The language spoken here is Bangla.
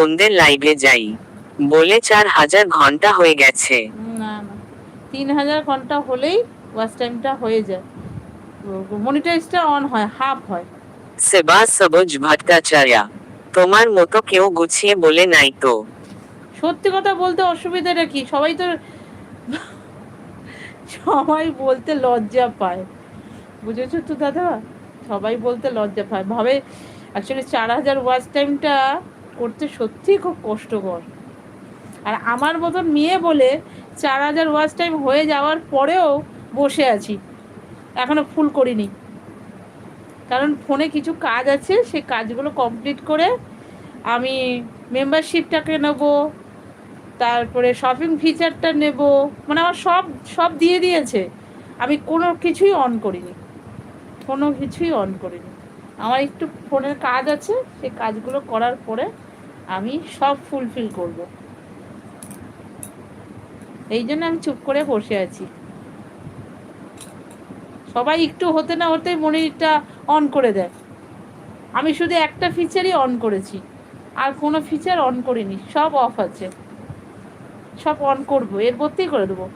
ওদের লাইভে যাই বলে 4000 ঘন্টা হয়ে গেছে। না না, 3000 ঘন্টা হলেই ওয়াচ টাইমটা হয়ে যায়, মনিটাইজটা অন হয়, হাফ হয়। সেবা সবুজ ভট্টাচার্য, তোমার মতো কেউ গুছিয়ে বলে নাই তো। সত্যি কথা বলতে অসুবিধাটা কি, সবাই বলতে লজ্জা পায়, বুঝেছো তো দাদা, সবাই বলতে লজ্জা পায়, ভাবে অ্যাকচুয়ালি 4000 ওয়াচ টাইমটা করতে সত্যিই খুব কষ্টকর। আর আমার মতন মেয়ে বলে 4000 ওয়াচ টাইম হয়ে যাওয়ার পরেও বসে আছি, এখনো ফুল করিনি, কারণ ফোনে কিছু কাজ আছে, সেই কাজগুলো কমপ্লিট করে আমি মেম্বারশিপটাকে নেব, তারপরে শপিং ফিচারটা নেব, মানে আমার সব সব দিয়ে দিয়েছে, আমি কোনো কিছুই অন করিনি, আমার একটু ফোনের কাজ আছে, সেই কাজগুলো করার পরে আমি সব ফুলফিল করব, এই জন্য আমি চুপ করে বসে আছি। সবাই একটু হতে না হতেই মনিটরটা অন করে দেয়, আমি শুধু একটা ফিচারই অন করেছি, আর কোনো ফিচার অন করিনি, সব অফ আছে, সব অন করব, এর মধ্যেই করে দেবো।